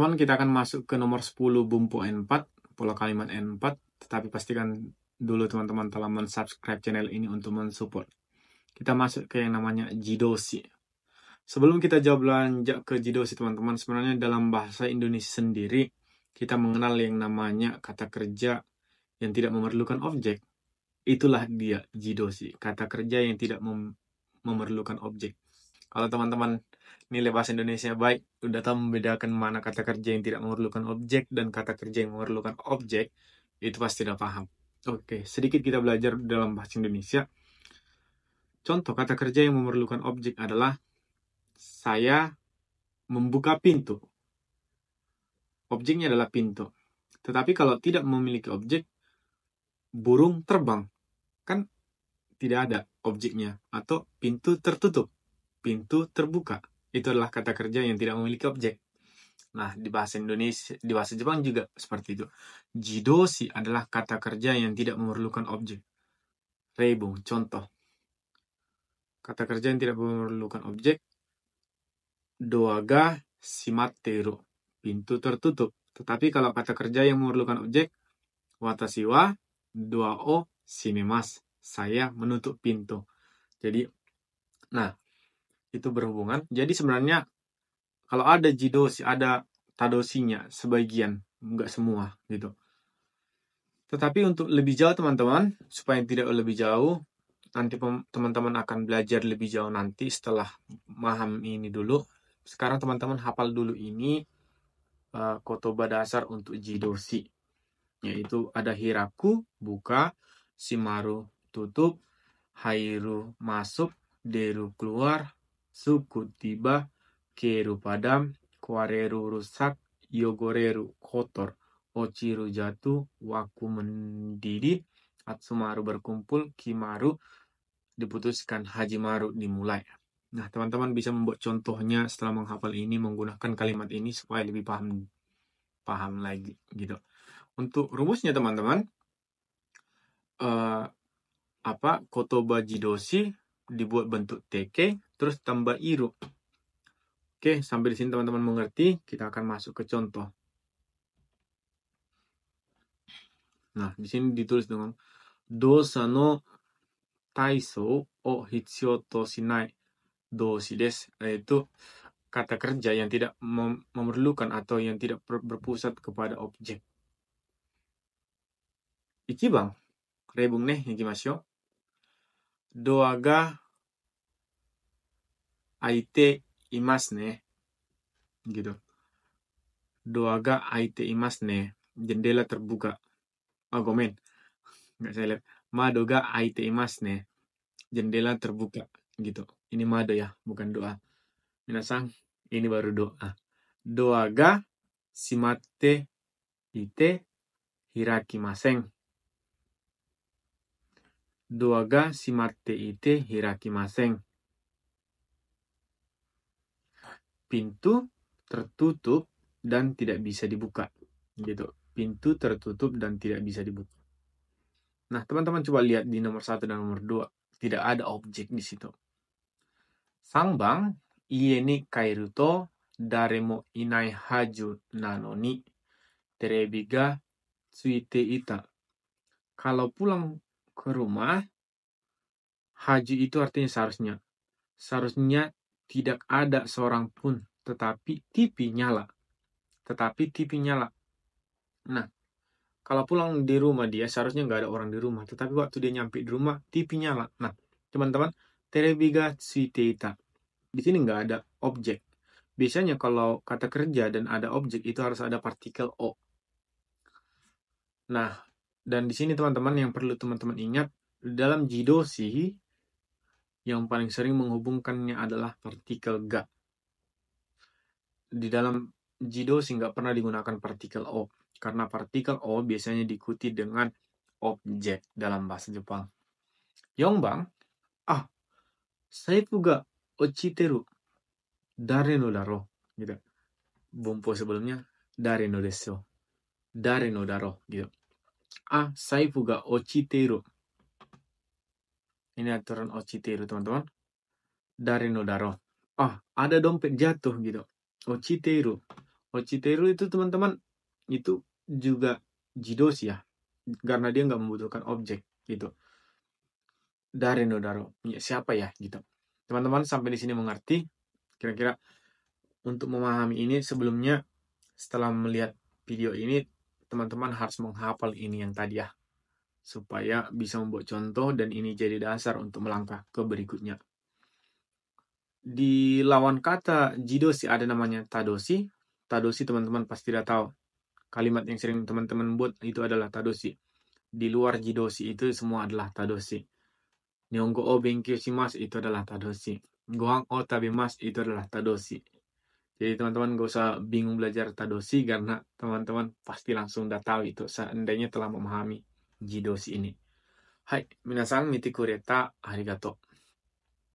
Teman-teman, kita akan masuk ke nomor 10 bumpo N4, pola kalimat N4, tetapi pastikan dulu teman-teman telah men-subscribe channel ini untuk mensupport. Kita masuk ke yang namanya jidoshi. Sebelum kita jawab lanjut ke jidoshi teman-teman, sebenarnya dalam bahasa Indonesia sendiri, kita mengenal yang namanya kata kerja yang tidak memerlukan objek. Itulah dia jidoshi, kata kerja yang tidak memerlukan objek. Kalau teman-teman nilai bahasa Indonesia baik, udah tahu membedakan mana kata kerja yang tidak memerlukan objek dan kata kerja yang memerlukan objek, itu pasti udah paham. Oke, sedikit kita belajar dalam bahasa Indonesia. Contoh kata kerja yang memerlukan objek adalah saya membuka pintu. Objeknya adalah pintu. Tetapi kalau tidak memiliki objek, burung terbang. Kan tidak ada objeknya. Atau pintu tertutup. Pintu terbuka. Itu adalah kata kerja yang tidak memiliki objek. Nah, di bahasa Indonesia, di bahasa Jepang juga seperti itu. Jidoshi adalah kata kerja yang tidak memerlukan objek. Reibung, contoh. Kata kerja yang tidak memerlukan objek. Doa ga shimatteru. Pintu tertutup. Tetapi kalau kata kerja yang memerlukan objek, watashi wa doa o shimemasu. Saya menutup pintu. Jadi, nah, itu berhubungan. Jadi sebenarnya kalau ada jidoshi, ada tadoshinya sebagian, enggak semua gitu. Tetapi untuk lebih jauh teman-teman, supaya tidak lebih jauh, nanti teman-teman akan belajar lebih jauh nanti setelah paham ini dulu. Sekarang teman-teman hafal dulu ini kotoba dasar untuk jidoshi. Yaitu ada hiraku, buka, shimaru, tutup, hairu, masuk, deru, keluar, suku, tiba, keru, padam, kwareru, rusak, yogoreru, kotor, ochiru, jatuh, waku, mendidih, atsumaru, berkumpul, kimaru, diputuskan, hajimaru, dimulai. Nah, teman-teman bisa membuat contohnya setelah menghafal ini menggunakan kalimat ini supaya lebih paham lagi gitu. Untuk rumusnya teman-teman, kotoba jidoshi dibuat bentuk teke terus tambah iru. Oke, sampai di sini teman-teman mengerti, kita akan masuk ke contoh. Nah, di sini ditulis dengan dosa no taisou o hitsuyou to shinai doshi desu, yaitu kata kerja yang tidak memerlukan atau yang tidak berpusat kepada objek. Ichiban, reibung ne, ikimashou. Doa ga aite imasu ne. Gitu. Doa ga aite imasu ne. Jendela terbuka. Gomen. Nggak saya lihat. Mado ga aite imasu ne. Jendela terbuka. Gitu. Ini mado ya, bukan doa. Minasang, ini baru doa. Doa ga shimatte ite hirakimasen. Doa ga shimatte ite hirakimasen. Pintu tertutup dan tidak bisa dibuka. Gitu. Pintu tertutup dan tidak bisa dibuka. Nah, teman-teman coba lihat di nomor 1 dan nomor 2. Tidak ada objek di situ. Sangbang, ie ni kairu to dare mo inai haju nano ni terebi ga tsuite ita. Kalau pulang ke rumah, haju itu artinya seharusnya. Seharusnya tidak ada seorang pun, tetapi TV nyala. Nah, kalau pulang di rumah dia, seharusnya nggak ada orang di rumah. Tetapi waktu dia nyampe di rumah, TV nyala. Nah, teman-teman, terebi ga tsuite ita. Di sini nggak ada objek. Biasanya kalau kata kerja dan ada objek, itu harus ada partikel o. Nah, dan di sini teman-teman yang perlu teman-teman ingat, dalam jidoshi, yang paling sering menghubungkannya adalah partikel ga. Di dalam jidoshi nggak pernah digunakan partikel o. Karena partikel o biasanya diikuti dengan objek dalam bahasa Jepang. Yongbang, saifu ga ochiteru. Dare no daro. Gitu. Bumpo sebelumnya, dare no desu. Dare no daro. Gitu. Saifu ga ochiteru. Ini aturan ochiteru, teman-teman. Dare no daro. Ada dompet jatuh, gitu. Ochiteru. Ochiteru itu teman-teman, itu juga jidoshi ya. Karena dia nggak membutuhkan objek gitu. Dari Nodaro, ya, siapa ya gitu. Teman-teman sampai di sini mengerti? Kira-kira untuk memahami ini sebelumnya, setelah melihat video ini, teman-teman harus menghafal ini yang tadi ya. Supaya bisa membuat contoh dan ini jadi dasar untuk melangkah ke berikutnya. Di lawan kata jidoshi ada namanya tadoshi. Tadoshi teman-teman pasti sudah tahu. Kalimat yang sering teman-teman buat itu adalah tadoshi. Di luar jidoshi itu semua adalah tadoshi. Nihongo o benkyou shimasu itu adalah tadoshi. Gohan o tabemasu itu adalah tadoshi. Jadi teman-teman gak usah bingung belajar tadoshi karena teman-teman pasti langsung udah tahu itu seandainya telah memahami jidoshi ini. Hai, minasan mite kureta arigato.